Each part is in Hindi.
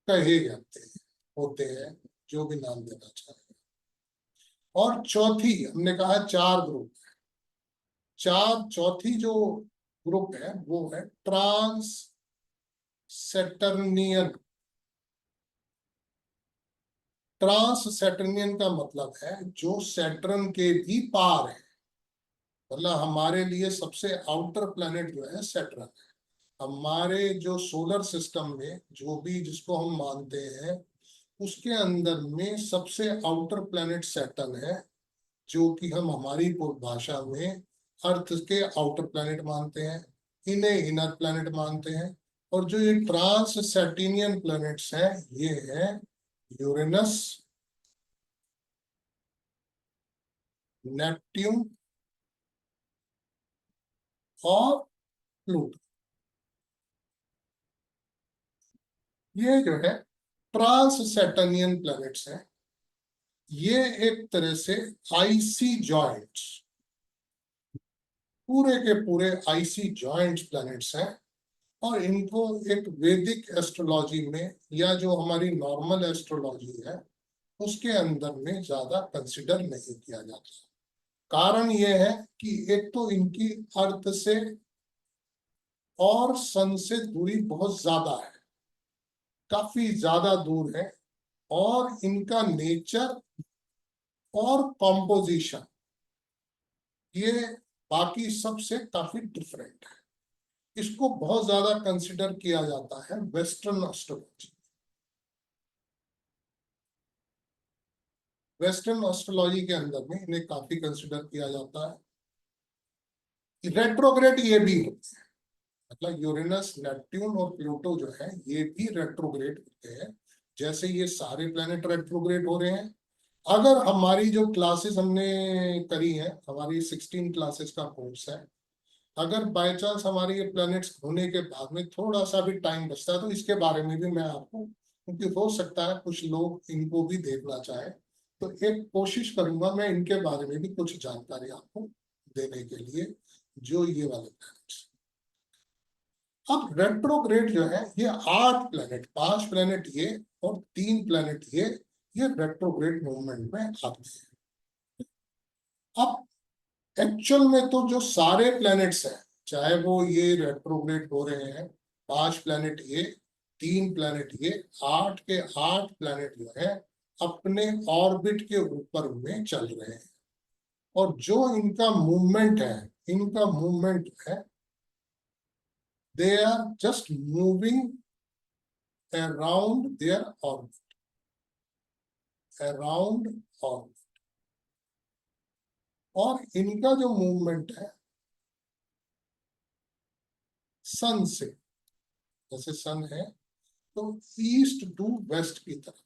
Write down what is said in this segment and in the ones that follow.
कहे जाते हैं, होते हैं, जो भी नाम देना चाहे। और चौथी हमने कहा चार ग्रुप है, चौथी जो ग्रुप है वो है ट्रांस सैटर्नियन। ट्रांस सैटर्नियन का मतलब है जो सैटर्न के भी पार है, मतलब हमारे लिए सबसे आउटर प्लैनेट जो है सैटर्न है। हमारे जो सोलर सिस्टम में जो भी जिसको हम मानते हैं उसके अंदर में सबसे आउटर प्लैनेट सैटर्न है, जो कि हम हमारी भाषा में अर्थ के आउटर प्लैनेट मानते हैं, इन्हें इनर प्लैनेट मानते हैं। और जो ये ट्रांस सैटर्नियन प्लैनेट्स हैं ये है यूरेनस, नेपट्यून और प्लूटो। ये जो है ट्रांस सैटर्नियन प्लैनेट्स हैं। ये एक तरह से आईसी जॉइंट्स, पूरे के पूरे आईसी जॉइंट्स प्लैनेट्स हैं। और इनको एक वैदिक एस्ट्रोलॉजी में या जो हमारी नॉर्मल एस्ट्रोलॉजी है उसके अंदर में ज्यादा कंसिडर नहीं किया जाता। कारण यह है कि एक तो इनकी अर्थ से और सन से दूरी बहुत ज्यादा है, काफी ज्यादा दूर है। और इनका नेचर और कॉम्पोजिशन ये बाकी सबसे काफी डिफरेंट है। इसको बहुत ज्यादा कंसिडर किया जाता है वेस्टर्न एस्ट्रोलॉजी। वेस्टर्न एस्ट्रोलॉजी के अंदर में इन्हें काफी कंसिडर किया जाता है। रेट्रोग्रेड ये भी होते हैं, मतलब यूरेनस, नेपट्यून और प्लूटो जो है ये भी रेट्रोग्रेड होते हैं, जैसे ये सारे प्लेनेट रेट्रोग्रेड हो रहे हैं। अगर हमारी जो क्लासेस हमने करी है, हमारी 16 क्लासेस का कोर्स है, अगर बाय चांस हमारे ये प्लैनेट्स होने के बाद में थोड़ा सा भी टाइम बचता है तो इसके बारे में भी मैं आपको, क्योंकि हो सकता है कुछ लोग इनको भी देखना चाहे, तो एक कोशिश करूंगा मैं इनके बारे में भी कुछ जानकारी आपको देने के लिए, जो ये वाले प्लैनेट्स। अब रेट्रोग्रेड जो है ये 8 प्लैनेट, 5 प्लैनेट ये और 3 प्लैनेट ये रेट्रोग्रेड मूवमेंट में आते हैं। अब एक्चुअल में तो जो सारे प्लैनेट्स हैं, चाहे वो ये रेट्रोग्रेड हो रहे हैं, 5 प्लैनेट ये, 3 प्लैनेट ये, 8 के 8 प्लैनेट जो है अपने ऑर्बिट के ऊपर में चल रहे हैं। और जो इनका मूवमेंट है, इनका मूवमेंट है, they are just moving around their orbit, around orbit. और इनका जो मूवमेंट है सन से, जैसे सन है तो ईस्ट टू वेस्ट की तरफ,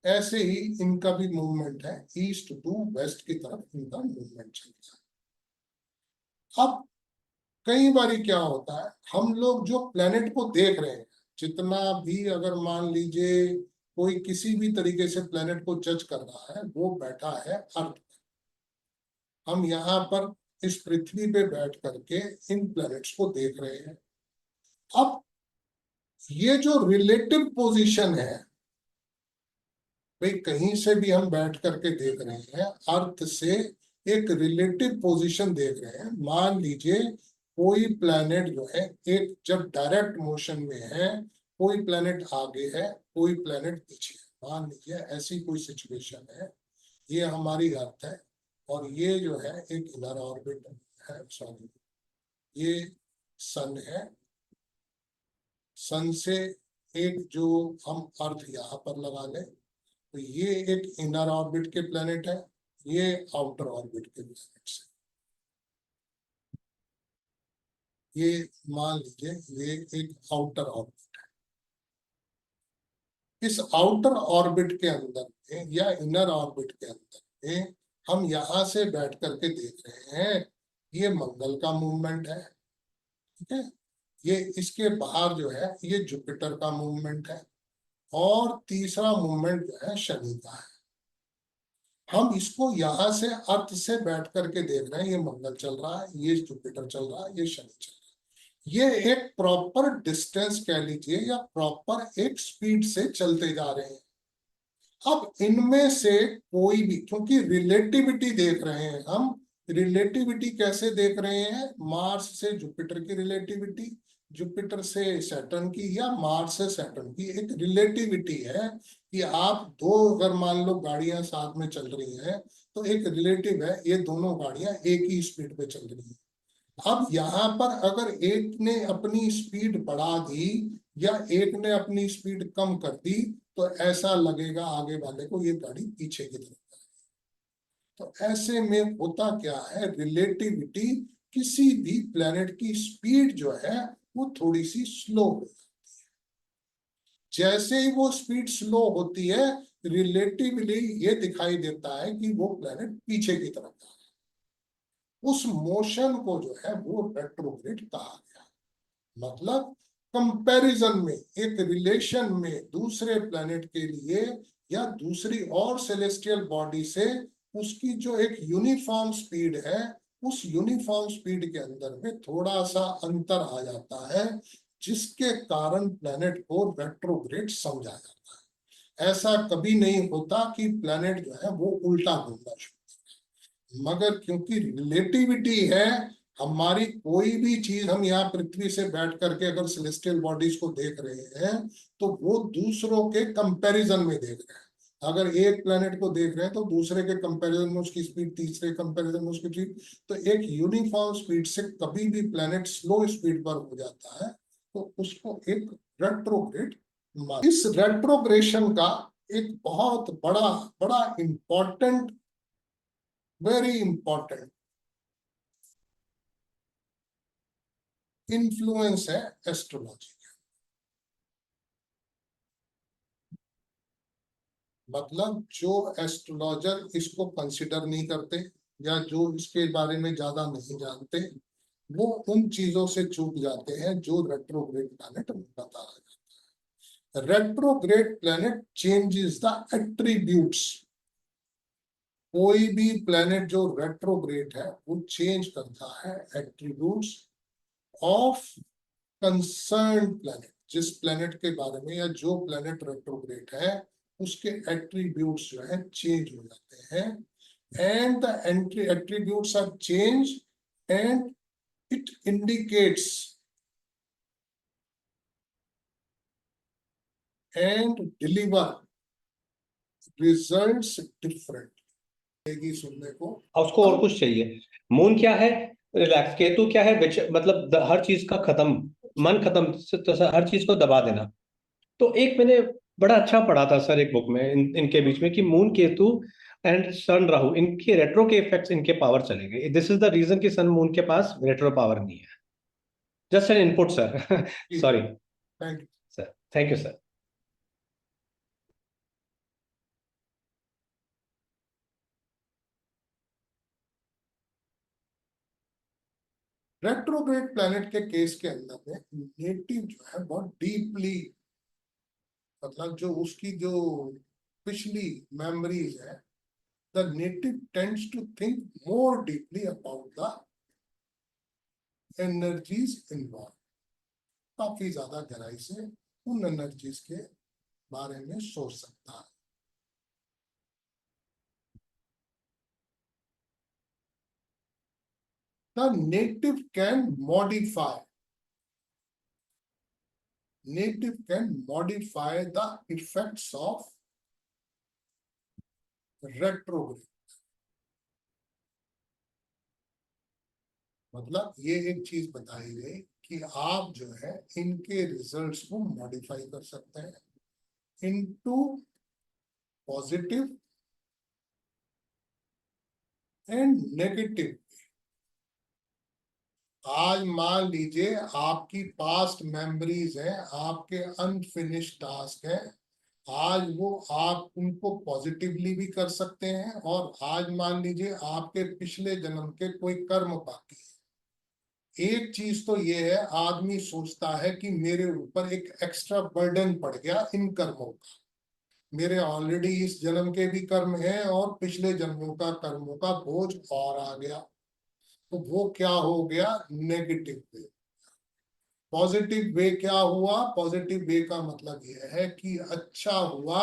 ऐसे ही इनका भी मूवमेंट है, ईस्ट टू वेस्ट की तरफ इनका मूवमेंट चलता है। अब कई बार क्या होता है, हम लोग जो प्लेनेट को देख रहे हैं, जितना भी अगर मान लीजिए कोई किसी भी तरीके से प्लेनेट को जज कर रहा है, वो बैठा है अर्थ। हम यहाँ पर इस पृथ्वी पे बैठ करके इन प्लैनेट्स को देख रहे हैं। अब ये जो रिलेटिव पोजीशन है, भाई कहीं से भी हम बैठ करके देख रहे हैं, अर्थ से एक रिलेटिव पोजीशन देख रहे हैं। मान लीजिए कोई प्लैनेट जो है एक जब डायरेक्ट मोशन में है, कोई प्लैनेट आगे है, कोई प्लैनेट पीछे है, मान लीजिए ऐसी कोई सिचुएशन है। ये हमारी अर्थ है और ये जो है एक इनर ऑर्बिट है, सॉरी ये सन है। सन से एक जो हम अर्थ यहाँ पर लगा लें तो ये एक इनर ऑर्बिट के प्लेनेट है, ये आउटर ऑर्बिट के प्लेनेट है। ये मान लीजिए ये एक आउटर ऑर्बिट है। इस आउटर ऑर्बिट के अंदर में या इनर ऑर्बिट के अंदर में हम यहाँ से बैठ करके देख रहे हैं, ये मंगल का मूवमेंट है, ठीक है। ये इसके बाहर जो है ये जुपिटर का मूवमेंट है, और तीसरा मूवमेंट जो है शनि का है। हम इसको यहां से अर्थ से बैठ करके देख रहे हैं, ये मंगल चल रहा है, ये जुपिटर चल रहा है, ये शनि चल रहा ये एक प्रॉपर डिस्टेंस कह लीजिए या प्रॉपर एक स्पीड से चलते जा रहे हैं। अब इनमें से कोई भी, क्योंकि रिलेटिविटी देख रहे हैं हम, रिलेटिविटी कैसे देख रहे हैं, मार्स से जुपिटर की रिलेटिविटी, जुपिटर से सैटर्न की, या मार्स से सैटर्न की एक रिलेटिविटी है कि आप दो अगर मान लो गाड़ियां साथ में चल रही हैं तो एक रिलेटिव है, ये दोनों गाड़ियां एक ही स्पीड पे चल रही हैं। अब यहाँ पर अगर एक ने अपनी स्पीड बढ़ा दी या एक ने अपनी स्पीड कम कर दी तो ऐसा लगेगा आगे वाले को ये गाड़ी पीछे की तरफ। तो ऐसे में होता क्या है, रिलेटिविटी किसी भी प्लेनेट की स्पीड जो है वो थोड़ी सी स्लो हो, जैसे ही वो स्पीड स्लो होती है रिलेटिवली ये दिखाई देता है कि वो प्लेनेट पीछे की तरफ जा रहा है। उस मोशन को जो है वो रेट्रोग्रेड कहा गया। मतलब कंपैरिजन में, एक रिलेशन में दूसरे प्लेनेट के लिए या दूसरी और सेलेस्टियल बॉडी से उसकी जो एक यूनिफॉर्म स्पीड है, उस यूनिफॉर्म स्पीड के अंदर में थोड़ा सा अंतर आ जाता है, जिसके कारण प्लेनेट को रेट्रोग्रेड समझा जाता है। ऐसा कभी नहीं होता कि प्लेनेट जो है वो उल्टा घूमना शुरू, मगर क्योंकि रिलेटिविटी है, हमारी कोई भी चीज हम यहाँ पृथ्वी से बैठ करके अगर सेलेस्टियल बॉडीज को देख रहे हैं तो वो दूसरों के कंपैरिजन में देख रहे हैं। अगर एक प्लेनेट को देख रहे हैं तो दूसरे के कंपैरिजन में उसकी स्पीड, तीसरे कंपैरिजन में उसकी स्पीड, तो एक यूनिफॉर्म स्पीड से कभी भी प्लेनेट स्लो स्पीड पर हो जाता है तो उसको एक रेट्रोग्रेड, इस रेट्रोग्रेशन का एक बहुत बड़ा बड़ा इंपॉर्टेंट, वेरी इंपॉर्टेंट इन्फ्लुएंस है एस्ट्रोलॉजी। मतलब जो एस्ट्रोलॉजर इसको कंसिडर नहीं करते या जो इसके बारे में ज्यादा नहीं जानते, वो उन चीजों से चूक जाते हैं जो रेट्रोग्रेड प्लैनेट बता रहा है। Retrograde planet changes the attributes. कोई भी प्लैनेट जो रेट्रोग्रेड है वो चेंज करता है एट्रीब्यूट्स ऑफ कंसर्न प्लैनेट। जिस प्लैनेट के बारे में या जो प्लैनेट रेट्रोग्रेड है उसके एट्रीब्यूट्स जो है चेंज हो जाते हैं, and the entry attributes are change and it indicates and deliver results different सुनने को। उसको और अब कुछ चाहिए। मून क्या है, रिलैक्स। केतु क्या है, मतलब हर चीज का खत्म, मन खत्म, तो हर चीज को दबा देना। तो एक मैंने बड़ा अच्छा पढ़ा था सर एक बुक में, इनके बीच में, कि मून केतु एंड सन राहु, इनके रेट्रो के इफेक्ट्स, इनके पावर चले गए। दिस इज द रीजन कि सन मून के पास रेट्रो पावर नहीं है। Just an input sir. Sorry thank you. Sir, thank you sir. Retrograde planet के केस के अंदर में नेटिव जो है बहुत डीपली, मतलब जो उसकी जो पिछली मेमोरीज है, the native tends to think more deeply about the energies involve. काफी ज्यादा गहराई से उन एनर्जीज के बारे में सोच सकता है। The native can modify, native can modify the effects of retrograde। मतलब ये एक चीज बताई गई कि आप जो है इनके रिजल्ट्स को मॉडिफाई कर सकते हैं इनटू पॉजिटिव एंड नेगेटिव। आज मान लीजिए आपकी पास्ट मेमोरीज है, आपके अनफिनिश्ड टास्क है, आज वो आप उनको पॉजिटिवली भी कर सकते हैं, और आज मान लीजिए आपके पिछले जन्म के कोई कर्म बाकी है। एक चीज तो ये है, आदमी सोचता है कि मेरे ऊपर एक एक्स्ट्रा बर्डन पड़ गया इन कर्मों का, मेरे ऑलरेडी इस जन्म के भी कर्म है और पिछले जन्मों का कर्मों का बोझ और आ गया, तो वो क्या हो गया, नेगेटिव पे। पॉजिटिव वे क्या हुआ? पॉजिटिव वे का मतलब यह है कि अच्छा हुआ,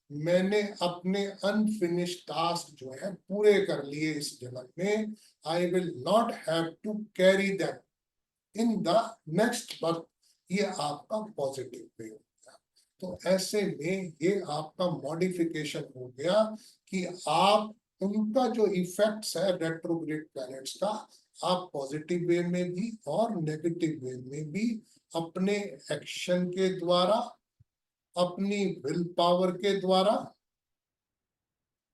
मैंने अपने अनफिनिश्ड टास्क जो है पूरे कर लिए इस जन्म में। I will not have to carry that in the next birth. ये आपका पॉजिटिव वे हो गया। तो ऐसे में ये आपका मॉडिफिकेशन हो गया कि आप उनका जो इफेक्ट्स है रेट्रोग्रेड प्लैनेट्स का, आप पॉजिटिव वे में भी और नेगेटिव वे में भी अपने एक्शन के द्वारा, अपनी विल पावर के द्वारा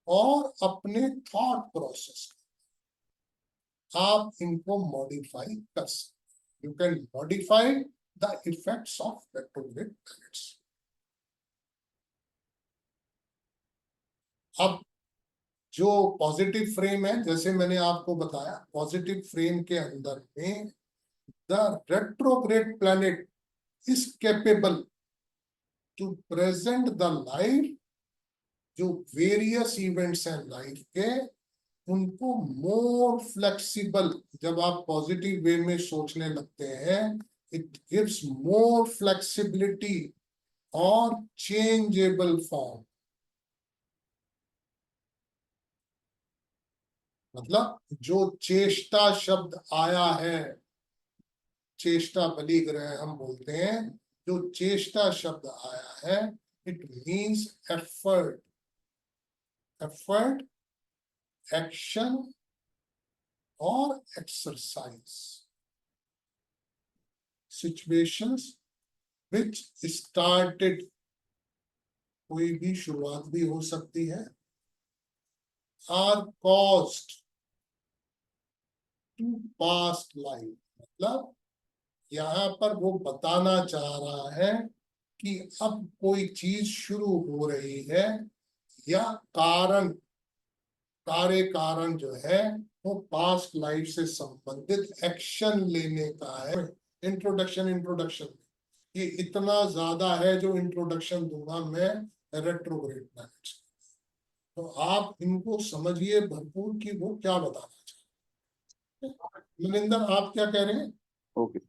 और अपने थॉट प्रोसेस आप इनको मॉडिफाई कर सकते। You can modify the effects of retrograde planets. अब जो पॉजिटिव फ्रेम है, जैसे मैंने आपको बताया, पॉजिटिव फ्रेम के अंदर में the retrograde planet is capable to present the life, जो वेरियस इवेंट्स हैं लाइफ के, उनको मोर फ्लेक्सिबल, जब आप पॉजिटिव वे में सोचने लगते हैं, इट गिव्स मोर फ्लेक्सिबिलिटी और चेंजेबल फॉर्म। मतलब जो चेष्टा शब्द आया है, चेष्टा बलि ग्रह हम बोलते हैं, जो चेष्टा शब्द आया है, it means effort, effort, action और एक्सरसाइज। सिचुएशंस विच स्टार्टेड, कोई भी शुरुआत भी हो सकती है, are caused to past life. मतलब यहाँ पर वो बताना चाह रहा है कि अब कोई चीज शुरू हो रही है, या कारण, कार्य कारण जो है वो पास्ट लाइफ से संबंधित एक्शन लेने का है। इंट्रोडक्शन ये इतना ज्यादा है जो इंट्रोडक्शन दूंगा मैं रेट्रोग्रेड प्लैनेट्स। तो आप इनको समझिए भरपूर कि वो क्या बताना चाहते हैं। मनिंदर, आप क्या कह रहे हैं? ओके।